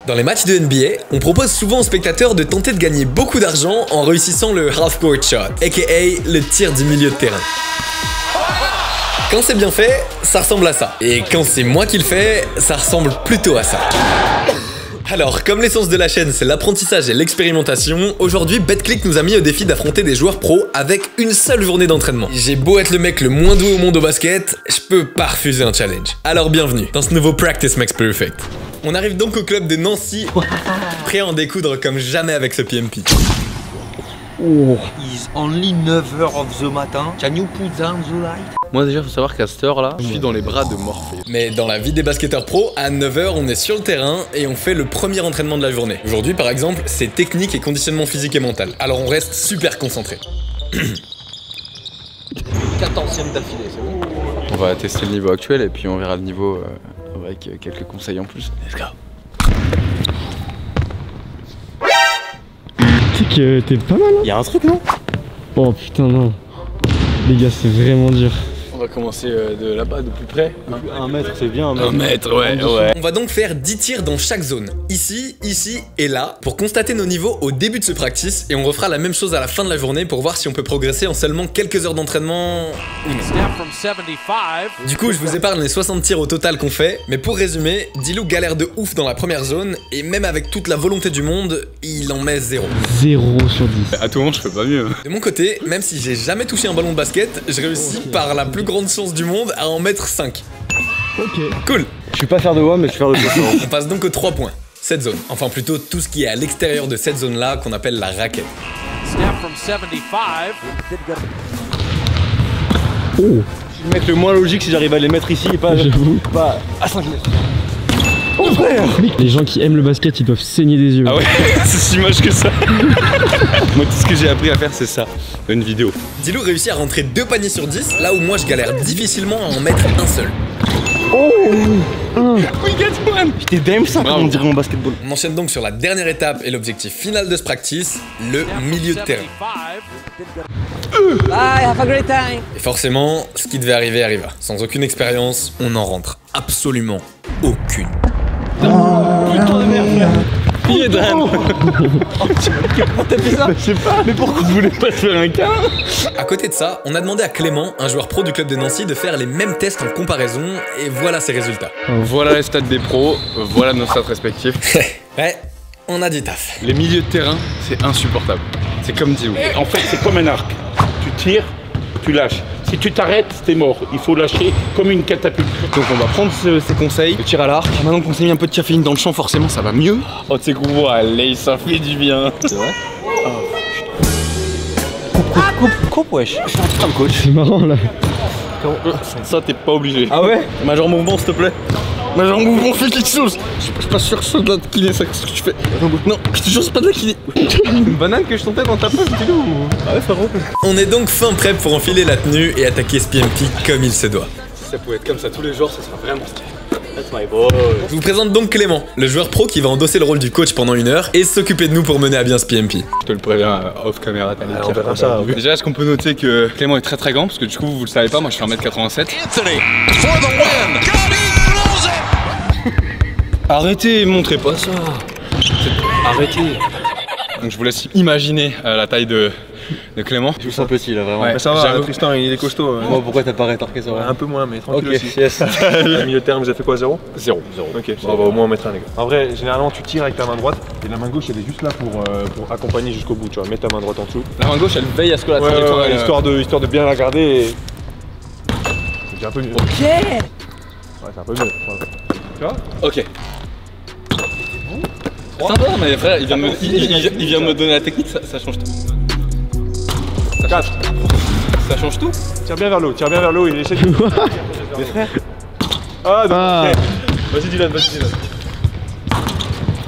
Dans les matchs de NBA, on propose souvent aux spectateurs de tenter de gagner beaucoup d'argent en réussissant le half-court shot, aka le tir du milieu de terrain. Quand c'est bien fait, ça ressemble à ça. Et quand c'est moi qui le fais, ça ressemble plutôt à ça. Alors, comme l'essence de la chaîne, c'est l'apprentissage et l'expérimentation, aujourd'hui, BetClick nous a mis au défi d'affronter des joueurs pros avec une seule journée d'entraînement. J'ai beau être le mec le moins doué au monde au basket, je peux pas refuser un challenge. Alors bienvenue dans ce nouveau Practice Makes Perfect. On arrive donc au club de Nancy, prêt à en découdre comme jamais avec ce PMP. Oh. It's only 9h of the matin. Can you put down the light? Moi déjà faut savoir qu'à cette heure là, je suis dans les bras de Morphée. Mais dans la vie des basketteurs pros, à 9h on est sur le terrain et on fait le premier entraînement de la journée. Aujourd'hui par exemple, c'est technique et conditionnement physique et mental. Alors on reste super concentré. 14e d'affilée, c'est bon. On va tester le niveau actuel et puis on verra le niveau avec quelques conseils en plus. Let's go. Tu sais que t'es pas mal hein. Y'a un truc non? Oh putain non. Les gars c'est vraiment dur. On va commencer de là-bas, de plus près. 1 mètre c'est bien. 1 mètre, ouais. On va donc faire 10 tirs dans chaque zone. Ici, ici et là, pour constater nos niveaux au début de ce practice. Et on refera la même chose à la fin de la journée pour voir si on peut progresser en seulement quelques heures d'entraînement ou non. Du coup, je vous épargne les 60 tirs au total qu'on fait. Mais pour résumer, Dilou galère de ouf dans la première zone. Et même avec toute la volonté du monde, il en met 0. 0 sur 10. À tout moment je fais pas mieux. De mon côté, même si j'ai jamais touché un ballon de basket, je réussis par la plus grande chance du monde à en mettre 5. Ok. Cool. Je suis pas faire de WAM mais je suis faire de choses. On passe donc aux 3 points. Cette zone, enfin plutôt tout ce qui est à l'extérieur de cette zone là qu'on appelle la raquette. Oh. Le mec le moins logique si j'arrive à les mettre ici et pas à 5 mètres. Oh frère! Les gens qui aiment le basket ils doivent saigner des yeux. Ah ouais, c'est si moche que ça. Moi tout ce que j'ai appris à faire c'est ça, une vidéo. Dilou réussit à rentrer 2 paniers sur 10, là où moi je galère difficilement à en mettre un seul. Oh. J'étais DM5 comme on dirait en basketball. On enchaîne donc sur la dernière étape et l'objectif final de ce practice, le milieu de terrain. Bye, have a great time. Et forcément, ce qui devait arriver arriva. Sans aucune expérience, on n'en rentre absolument aucune. Putain de merde! Il est drame. T'as fait ça? Je sais pas, mais pourquoi vous voulez pas faire un câlin? À côté de ça, on a demandé à Clément, un joueur pro du club de Nancy, de faire les mêmes tests en comparaison, et voilà ses résultats. Voilà les stats des pros, voilà nos stats respectifs. Ouais, on a du taf. Les milieux de terrain, c'est insupportable. C'est comme Dilou. En fait, c'est comme un arc. Tu tires, tu lâches. Si tu t'arrêtes, t'es mort. Il faut lâcher comme une catapulte. Donc on va prendre ces conseils, le tir à l'arc. Maintenant qu'on s'est mis un peu de caféine dans le champ, forcément ça va mieux. Oh tu sais quoi, allez, ça fait du bien. C'est vrai? Coupe wesh. Je suis en train de coach. C'est marrant là. Ça t'es pas obligé. Ah ouais? Major mouvement s'il te plaît. Major mouvement, fais quelque chose. Je suis pas sûr que ce soit de la kiné ça, qu'est-ce que tu fais? Non, je te jure c'est pas de la kiné. Une banane que je tentais dans ta poche, Dilou. Ah ouais frérot. On est donc fin prêt pour enfiler la tenue et attaquer ce PMP comme il se doit. Si ça pouvait être comme ça tous les jours, ça serait vraiment stylé. That's my boy. Je vous présente donc Clément, le joueur pro qui va endosser le rôle du coach pendant 1 heure et s'occuper de nous pour mener à bien ce PMP. Je te le préviens, off caméra, t'as les On verra ça. Déjà, est-ce qu'on peut noter que Clément est très très grand? Parce que du coup, vous le savez pas, moi je fais 1m87. Arrêtez, montrez pas ça. Arrêtez. Donc je vous laisse imaginer la taille de Clément. Je me sens petit là vraiment. Ouais, Mais ça va, j'avoue. Tristan il est costaud. Moi pourquoi t'as pas rétorqué ça? Un peu moins, mais tranquille Ok, aussi. yes. Le milieu de terrain, vous avez fait quoi, 0? 0. Ok, on va au moins en mettre un, les gars. En vrai, généralement, tu tires avec ta main droite et la main gauche, elle est juste là pour accompagner jusqu'au bout. Tu vois, mets ta main droite en dessous. La main gauche, elle veille à ce que la Ouais, trajectoire elle, histoire de bien la garder. Et... C'est déjà un peu mieux. Ok. Ouais, c'est un peu mieux. Voilà. Tu vois? Ok. Sympa, mais frère, il vient de me donner la technique, ça change tout. 4. Ça change tout. Tire bien vers l'eau, il essaie de... Mes frères. Ah, non, Ah. ok. Vas-y Dylan,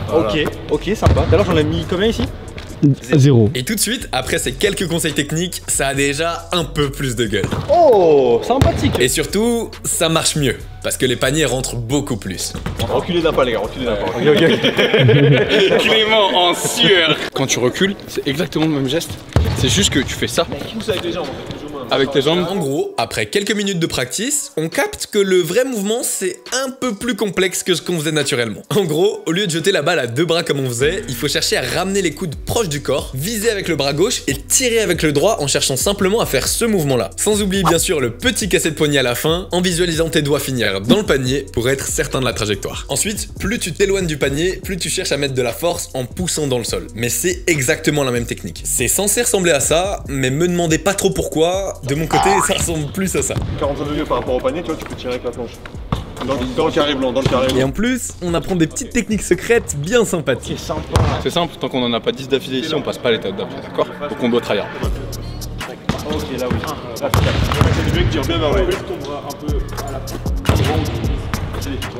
Voilà. Ok, sympa. D'ailleurs j'en ai mis combien ici? 0. Et tout de suite, après ces quelques conseils techniques, ça a déjà un peu plus de gueule. Oh, sympathique. Et surtout, ça marche mieux, parce que les paniers rentrent beaucoup plus. Reculez d'un pas les gars, reculez d'un pas. Clément en sueur. Quand tu recules, c'est exactement le même geste. C'est juste que tu fais ça. Pousse avec les jambes, plus ou moins. avec tes jambes. En gros, après quelques minutes de practice, on capte que le vrai mouvement c'est un peu plus complexe que ce qu'on faisait naturellement. En gros, au lieu de jeter la balle à 2 bras comme on faisait, il faut chercher à ramener les coudes proches du corps, viser avec le bras gauche et tirer avec le droit en cherchant simplement à faire ce mouvement-là. Sans oublier bien sûr le petit cassé de poignet à la fin, en visualisant tes doigts finir dans le panier pour être certain de la trajectoire. Ensuite, plus tu t'éloignes du panier, plus tu cherches à mettre de la force en poussant dans le sol. Mais c'est exactement la même technique. C'est censé ressembler à ça, mais me demandez pas trop pourquoi. De mon côté, ça ressemble plus à ça. 45 degrés par rapport au panier, tu vois, tu peux tirer avec la planche. Dans le carré blanc, dans le carré blanc. Et en plus, on apprend des petites techniques secrètes bien sympathiques. C'est simple, tant qu'on en a pas 10 d'affilée ici, on passe pas à l'étape d'après, d'accord? Donc on doit tryhard. Ok, là oui. Là, c'est du mec qui tire bien vers le haut. Ton bras un peu à la fin.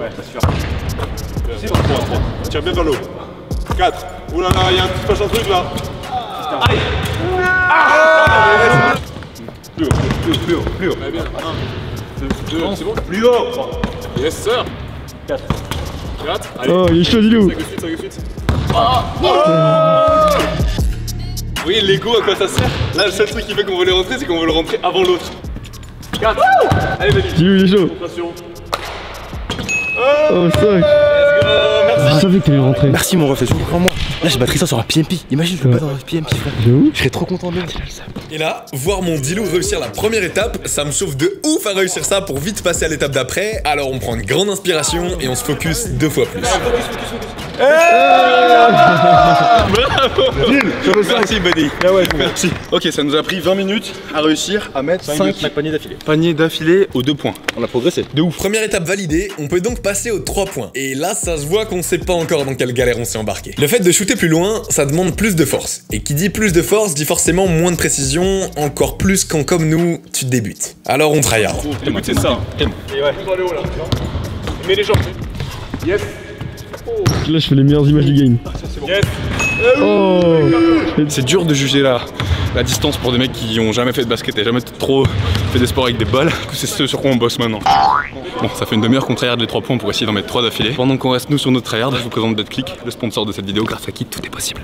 Ouais, c'est sûr. C'est bon, 3. Tire bien vers le haut. 4. Oulala, il y a un petit machin truc là. Aïe. Plus haut, plus haut, plus haut. Bien. 1, 2, c'est bon. Plus haut. Yes sir. 4. Allez. Oh, il est chaud, dis-nous. 5 de suite. Vous voyez l'ego à quoi ça sert? Là, le seul truc qui fait qu'on veut les rentrer, c'est qu'on veut le rentrer avant l'autre. 4. Allez, vas-y. Dis-nous, il est chaud. Concentration. Oh, 5. Je savais que t'allais rentrer. Merci mon ref, crois moi. Là j'ai battu ça sur la PMP. Imagine je le bats dans la PMP frère. J'avoue. Je serais trop content de lui. Et là, voir mon Dilou réussir la première étape, ça me chauffe de ouf à réussir ça pour vite passer à l'étape d'après. Alors on prend une grande inspiration et on se focus 2 fois plus. Merci buddy. Ah ouais, merci. Ok, ça nous a pris 20 minutes à réussir à mettre 5 paniers d'affilée. paniers d'affilée aux 2 points. On a progressé. De ouf. Première étape validée, on peut donc passer aux 3 points. Et là, ça se voit qu'on sait pas encore dans quelle galère on s'est embarqué. Le fait de shooter plus loin, ça demande plus de force. Et qui dit plus de force, dit forcément moins de précision, encore plus quand comme nous, tu débutes. Alors on tryhard. Écoute, c'est ça. Et ouais. Aller haut là. Mets les jambes. Yes. Là, je fais les meilleures images du game. Yes. Oh. C'est dur de juger la distance pour des mecs qui ont jamais fait de basket et jamais trop fait des sports avec des balles. Du coup, c'est ce sur quoi on bosse maintenant. Bon, ça fait une demi-heure qu'on tryhard les 3 points pour essayer d'en mettre 3 d'affilée. Pendant qu'on reste nous sur notre tryhard, je vous présente BetClick, le sponsor de cette vidéo, grâce à qui tout est possible.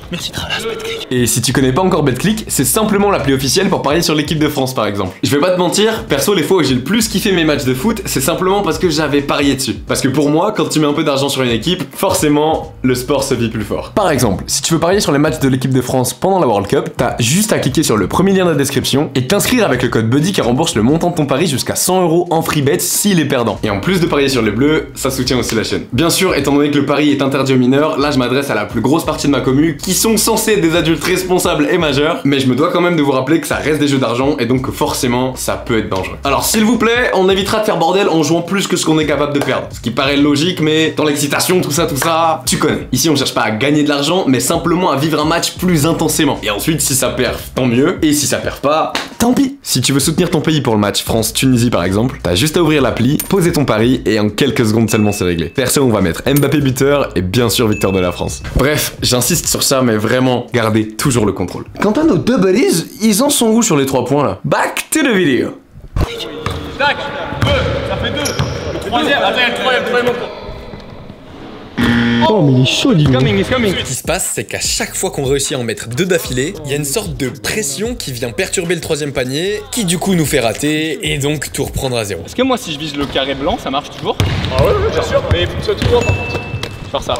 Merci Tralas BetClick. Et si tu connais pas encore BetClick, c'est simplement l'appli officielle pour parier sur l'équipe de France par exemple. Je vais pas te mentir, perso les fois où j'ai le plus kiffé mes matchs de foot, c'est simplement parce que j'avais parié dessus. Parce que pour moi, quand tu mets un peu d'argent sur une équipe, forcément, le sport se vit plus fort. Par exemple, si tu veux parier sur les matchs de l'équipe de France pendant la World Cup, t'as juste à cliquer sur le premier lien de la description et t'inscrire avec le code BUDDY qui rembourse le montant de ton pari jusqu'à 100 € en free bet s'il est perdant. Et en plus de parier sur les bleus, ça soutient aussi la chaîne. Bien sûr, étant donné que le pari est interdit aux mineurs, là je m'adresse à la plus grosse partie de ma commu qui sont censés être des adultes responsables et majeurs, mais je me dois quand même de vous rappeler que ça reste des jeux d'argent et donc que forcément ça peut être dangereux. Alors s'il vous plaît, on évitera de faire bordel en jouant plus que ce qu'on est capable de perdre. Ce qui paraît logique, mais dans l'excitation, tout ça, tu connais. Ici on cherche pas à gagner de l'argent, mais simplement à vivre un match plus intensément. Et ensuite si ça perd, tant mieux, et si ça perd pas, tant pis. Si tu veux soutenir ton pays pour le match France-Tunisie par exemple, t'as juste à ouvrir l'appli, poser ton pari et en quelques secondes seulement c'est réglé. Perso on va mettre Mbappé buteur et bien sûr victoire de la France. Bref, j'insiste sur ça, mais vraiment, gardez toujours le contrôle. Quant à nos 2 balises, ils en sont où sur les 3 points là? Back to the video. Tac. 2. Ça fait 2. Le troisième. Attends, il y a le troisième. Oh, mais il est chaud, dis-nous. Ce qui se passe, c'est qu'à chaque fois qu'on réussit à en mettre 2 d'affilée, il y a une sorte de pression qui vient perturber le 3e panier, qui du coup nous fait rater, et donc tout reprendre à 0. Est-ce que moi si je vise le carré blanc, ça marche toujours? Ah ouais, bien sûr. Mais il faut que ça toujours par contre. Faire ça.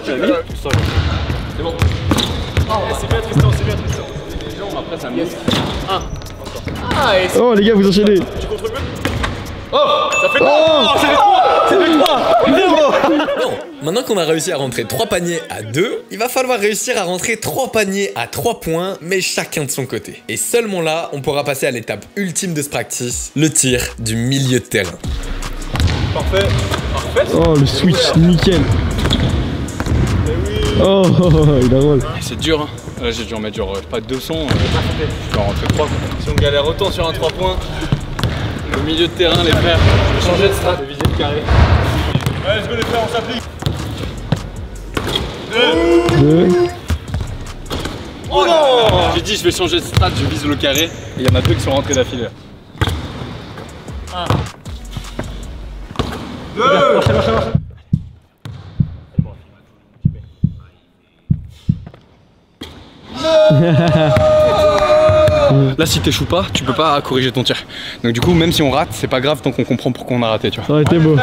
C'est bon. C'est bien Tristan, c'est bien Tristan. Après ça me laisse. Oh, les gars, vous enchaînez. Tu contre le but. Oh, ça fait 3. C'est les 3. Non, maintenant qu'on a réussi à rentrer 3 paniers à 2, il va falloir réussir à rentrer 3 paniers à 3 points, mais chacun de son côté. Et seulement là, on pourra passer à l'étape ultime de ce practice, le tir du milieu de terrain. Parfait. Oh, le switch, nickel. Oh, il a roll. C'est dur hein. Là j'ai dû en mettre genre pas 200, je vais en rentrer 3 quoi. Si on galère autant sur un 3 points, le milieu de terrain les frères, je vais changer de strat, je vais viser le carré. Ouais, let's go les frères, on s'applique. 2. Oh non. J'ai dit je vais changer de strat, je vise le carré, et il y en a 2 qui sont rentrés d'affilée. 2. Là, si t'échoues pas, tu peux pas corriger ton tir. Donc du coup, même si on rate, c'est pas grave tant qu'on comprend pourquoi on a raté, tu vois. Ça aurait été beau.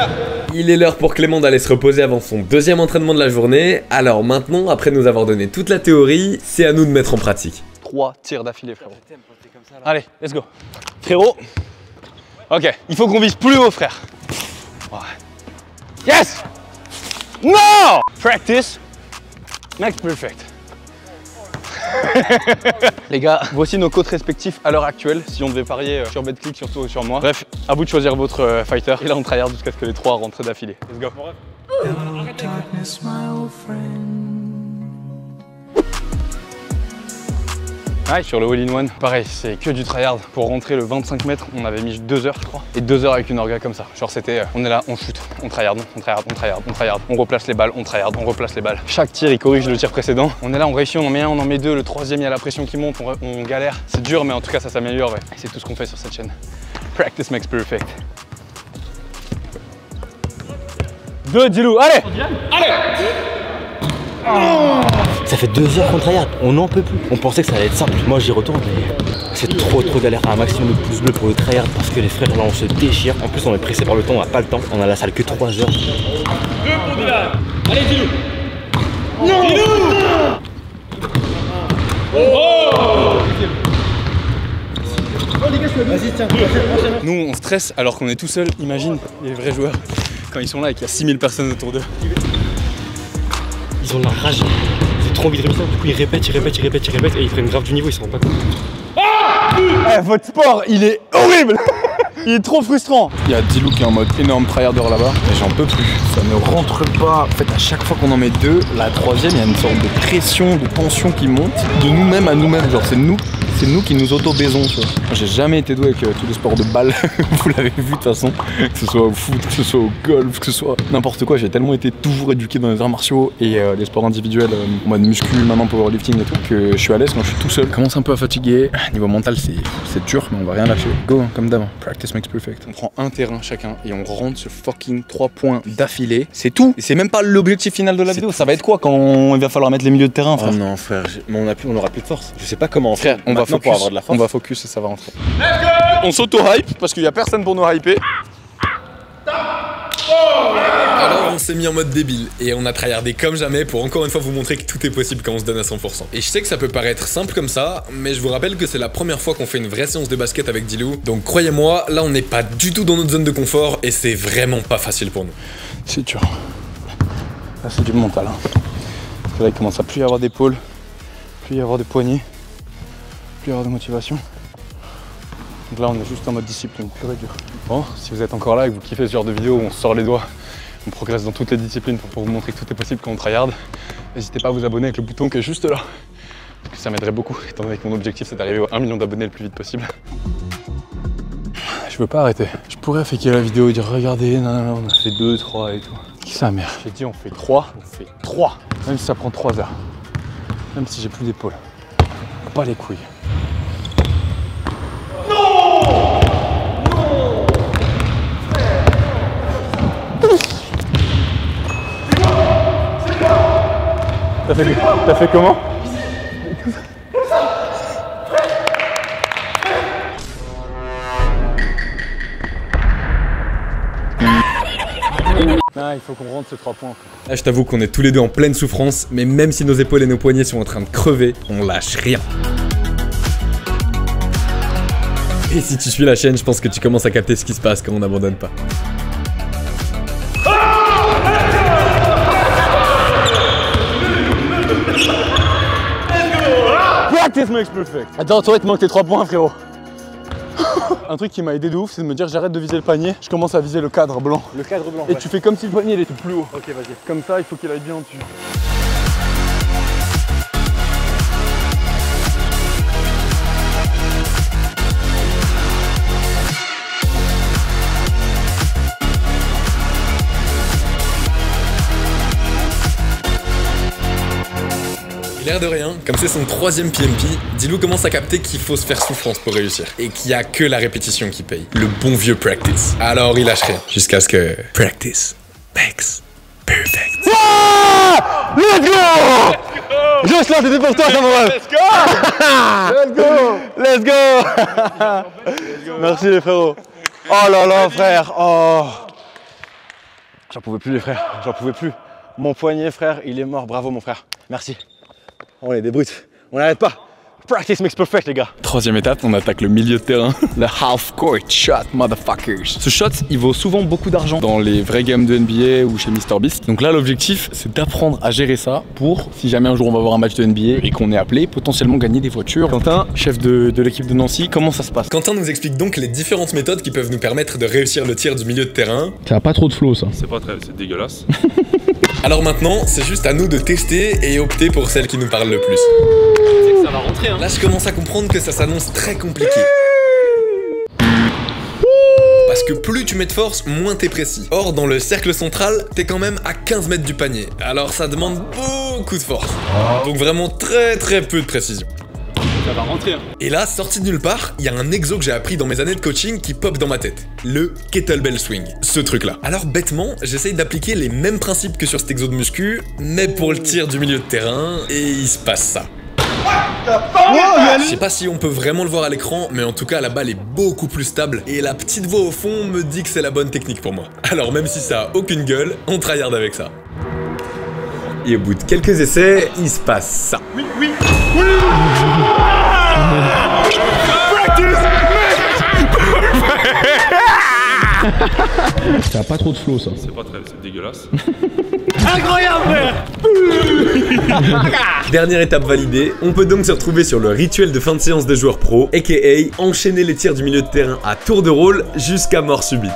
Il est l'heure pour Clément d'aller se reposer avant son deuxième entraînement de la journée. Alors maintenant, après nous avoir donné toute la théorie, c'est à nous de mettre en pratique. 3 tirs d'affilée, frérot. Allez, let's go. Frérot. Ok, il faut qu'on vise plus haut, frère. Ouais. Yes! Non! Practice makes perfect. Les gars, voici nos cotes respectifs à l'heure actuelle. Si on devait parier sur BetClick, surtout sur moi. Bref, à vous de choisir votre fighter. Et là, on tryhard jusqu'à ce que les 3 rentrent d'affilée. Let's go. Ouais, sur le all-in-one, pareil, c'est que du tryhard. Pour rentrer le 25 mètres, on avait mis 2 heures, je crois. Et 2 heures avec une orga comme ça. Genre c'était, on est là, on shoot, on tryhard, on tryhard, on tryhard, on tryhard. On replace les balles, on tryhard, on replace les balles. Chaque tir, il corrige le tir précédent. On est là, on réussit, on en met un, on en met deux. Le troisième, il y a la pression qui monte, on galère. C'est dur, mais en tout cas, ça s'améliore. Et c'est tout ce qu'on fait sur cette chaîne. Practice makes perfect. 2, Dilou, allez! Allez! Oh, ça fait 2 heures qu'on tryhard, on n'en peut plus. On pensait que ça allait être simple. Moi j'y retourne, mais c'est trop galère. Un maximum de pouces bleus pour le tryhard parce que les frères là on se déchire. En plus on est pressé par le temps, on n'a pas le temps. On a la salle que 3 heures. 2 pour Dylan. Allez Dilou. Non Dilou. Vas-y tiens. Nous on stresse alors qu'on est tout seul. Imagine les vrais joueurs quand ils sont là et qu'il y a 6000 personnes autour d'eux. Ils ont la rage, ils ont trop envie de réussir, du coup ils répètent et ils prennent grave du niveau, ils s'en rendent pas compte. Ah votre sport, il est horrible. Il est trop frustrant. Il y a Dilou qui est en mode énorme tryharder là-bas, mais j'en peux plus. Ça ne rentre pas. En fait, à chaque fois qu'on en met 2, la troisième, il y a une sorte de pression, de tension qui monte de nous-mêmes à nous-mêmes. Genre, c'est nous qui nous auto-baisons, tu vois. J'ai jamais été doué avec tous les sports de balle. Vous l'avez vu de toute façon. Que ce soit au foot, que ce soit au golf, que ce soit n'importe quoi. J'ai tellement été toujours éduqué dans les arts martiaux et les sports individuels, en mode muscu, maintenant powerlifting et tout, que je suis à l'aise quand je suis tout seul. Je commence un peu à fatiguer. Niveau mental, c'est dur, mais on va rien lâcher. Go, comme d'avant. Practice makes perfect. On prend un terrain chacun et on rentre ce fucking 3 points d'affilée. C'est tout. Et c'est même pas l'objectif final de la vidéo. Ça va être quoi quand il va falloir mettre les milieux de terrain, frère? Oh non, frère, on aura plus de force. Je sais pas comment faire. On va focus, avoir de la force. On va focus et ça va rentrer. On s'auto-hype parce qu'il y a personne pour nous hyper. Alors on s'est mis en mode débile et on a tryhardé comme jamais pour encore une fois vous montrer que tout est possible quand on se donne à 100%. Et je sais que ça peut paraître simple comme ça, mais je vous rappelle que c'est la première fois qu'on fait une vraie séance de basket avec Dilou. Donc croyez-moi, là on n'est pas du tout dans notre zone de confort et c'est vraiment pas facile pour nous. C'est dur. Là c'est du mental. Hein. Là il commence à plus y avoir d'épaule, plus y avoir de poignets, plus y avoir de motivation. Donc là on est juste en mode discipline, pur et dur. Bon, si vous êtes encore là et que vous kiffez ce genre de vidéo où on se sort les doigts, on progresse dans toutes les disciplines pour vous montrer que tout est possible quand on tryhard, n'hésitez pas à vous abonner avec le bouton qui est juste là. Parce que ça m'aiderait beaucoup, étant donné que mon objectif c'est d'arriver à 1 million d'abonnés le plus vite possible. Je veux pas arrêter. Je pourrais faker la vidéo et dire regardez, non, on a fait 2, 3 et tout. Qui sa mère? J'ai dit on fait 3, on fait 3. Même si ça prend 3 heures. Même si j'ai plus d'épaule. Pas les couilles. T'as fait comment? Ah, il faut qu'on rentre ce 3 points. Là je t'avoue qu'on est tous les deux en pleine souffrance, mais même si nos épaules et nos poignets sont en train de crever, on lâche rien. Et si tu suis la chaîne, je pense que tu commences à capter ce qui se passe quand on n'abandonne pas. Practice makes perfect. Attends, toi il te manque tes 3 points, frérot. Un truc qui m'a aidé de ouf, c'est de me dire j'arrête de viser le panier, je commence à viser le cadre blanc. Le cadre blanc. Et tu fais comme si le panier il était plus haut. Ok, vas-y. Comme ça, il faut qu'il aille bien dessus. L'air de rien, comme c'est son 3e PMP, Dilou commence à capter qu'il faut se faire souffrance pour réussir. Et qu'il n'y a que la répétition qui paye. Le bon vieux practice. Alors il lâche rien. Jusqu'à ce que... Practice makes perfect. Ah, let's go! Je là, c'était pour toi, ça mon rêve. Let's go. Merci les frérots. Oh là là, frère. Oh. J'en pouvais plus les frères, j'en pouvais plus. Mon poignet, frère, il est mort. Bravo mon frère. Merci. On est des brutes. On n'arrête pas. Practice makes perfect, les gars. Troisième étape, on attaque le milieu de terrain. Le half-court shot, motherfuckers. Ce shot, il vaut souvent beaucoup d'argent dans les vraies games de NBA ou chez MrBeast. Donc là, l'objectif, c'est d'apprendre à gérer ça pour, si jamais un jour on va avoir un match de NBA et qu'on est appelé, potentiellement gagner des voitures. Quentin, chef de l'équipe de Nancy, comment ça se passe? Quentin nous explique donc les différentes méthodes qui peuvent nous permettre de réussir le tir du milieu de terrain. Ça a pas trop de flow ça. C'est pas très, c'est dégueulasse. Alors maintenant, c'est juste à nous de tester et opter pour celle qui nous parle le plus. C'est que ça va rentrer, hein. Là, je commence à comprendre que ça s'annonce très compliqué. Parce que plus tu mets de force, moins t'es précis. Or, dans le cercle central, t'es quand même à 15 mètres du panier. Alors ça demande beaucoup de force. Donc vraiment très peu de précision. Ça va rentrer. Et là, sorti de nulle part, il y a un exo que j'ai appris dans mes années de coaching qui pop dans ma tête. Le kettlebell swing. Ce truc-là. Alors bêtement, j'essaye d'appliquer les mêmes principes que sur cet exo de muscu, mais pour le tir du milieu de terrain, et il se passe ça. Je sais pas si on peut vraiment le voir à l'écran, mais en tout cas la balle est beaucoup plus stable et la petite voix au fond me dit que c'est la bonne technique pour moi. Alors même si ça a aucune gueule, on tryhard avec ça. Et au bout de quelques essais, il se passe ça. Ça a pas trop de flow ça. C'est pas très, c'est dégueulasse. Dernière étape validée, on peut donc se retrouver sur le rituel de fin de séance des joueurs pro, aka enchaîner les tirs du milieu de terrain à tour de rôle jusqu'à mort subite.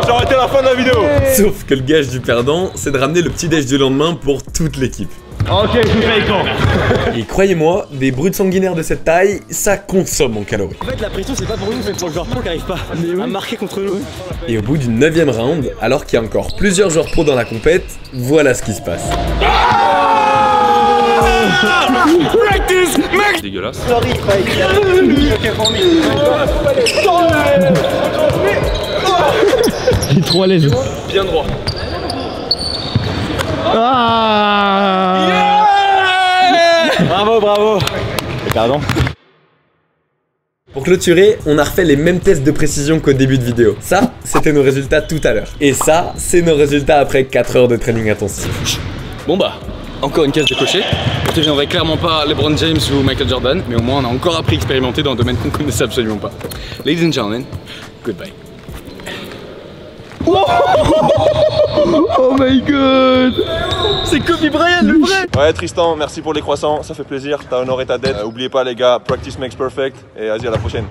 J'ai arrêté la fin de la vidéo. Sauf que le gage du perdant, c'est de ramener le petit déj du lendemain pour toute l'équipe. Ok, je vous paye quand. Et croyez-moi, des brutes sanguinaires de cette taille, ça consomme en calories. En fait, la pression, c'est pas pour nous, mais pour le joueur pro qui arrive pas à marquer contre nous. Et au bout du 9e round, alors qu'il y a encore plusieurs joueurs pro dans la compète, voilà ce qui se passe. Dégueulasse. Il est trop à l'aise. Bien droit. Bravo. Pardon. Pour clôturer, on a refait les mêmes tests de précision qu'au début de vidéo. Ça, c'était nos résultats tout à l'heure. Et ça, c'est nos résultats après 4 heures de training intensif. Bon bah, encore une case de cocher. Je deviendrai clairement pas LeBron James ou Michael Jordan, mais au moins on a encore appris à expérimenter dans un domaine qu'on connaissait absolument pas. Ladies and gentlemen, goodbye. Oh my god. C'est Kobe Bryant, le vrai. Ouais, Tristan, merci pour les croissants, ça fait plaisir. T'as honoré ta dette. Oubliez pas, les gars, practice makes perfect. Et vas-y, à la prochaine.